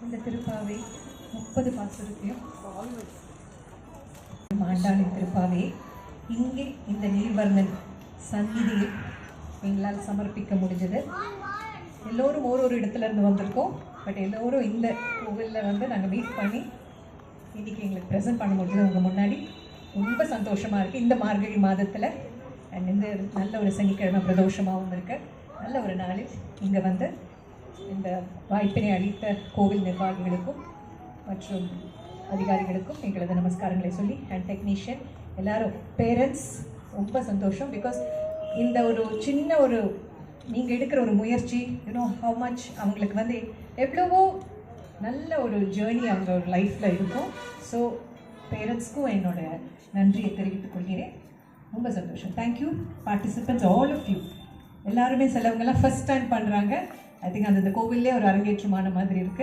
இந்த திருப்பாவை 30 பாசுரத்தையும் ஆண்டாளின் திருப்பாவை இங்கே இந்த நீர்வர்ணன் சந்நிதியில் எங்களால் சமர்ப்பிக்க முடிஞ்சது. எல்லோரும் ஒரு இடத்துல இருந்து வந்திருக்கோம். பட் எல்லோரும் இந்த கோவிலில் நாங்கள் மீட் பண்ணி இன்றைக்கி எங்களுக்கு ப்ரெசென்ட் பண்ண முடிஞ்சது உங்கள் முன்னாடி. ரொம்ப சந்தோஷமாக இருக்குது. இந்த மார்கழி மாதத்தில் அண்ட் இந்த நல்ல ஒரு சனிக்கிழமை பிரதோஷமாகவும் இருக்க நல்ல ஒரு நாளில் இங்கே இந்த வாய்ப்பினை அளித்த கோவில் நிர்வாகிகளுக்கும் மற்றும் அதிகாரிகளுக்கும் எங்களது நமஸ்காரங்களை சொல்லி அண்ட் டெக்னீஷியன் எல்லாரும் பேரண்ட்ஸ் ரொம்ப சந்தோஷம். பிகாஸ் இந்த ஒரு சின்ன ஒரு நீங்கள் எடுக்கிற ஒரு முயற்சி ஹவு மச் அவங்களுக்கு எவ்வளவோ நல்ல ஒரு ஜேர்னி அவங்க ஒரு லைஃப்பில் இருக்கும். ஸோ பேரண்ட்ஸ்க்கும் என்னோட நன்றியை தெரிவித்துக் கொள்கிறேன். ரொம்ப சந்தோஷம். Thank you participants all of you. எல்லாருமே சிலவங்கெல்லாம் ஃபர்ஸ்ட் டைம் பண்ணுறாங்க. ஐ திங்க் அந்த கோவிலே ஒரு அரங்கேற்றமான மாதிரி இருக்குது.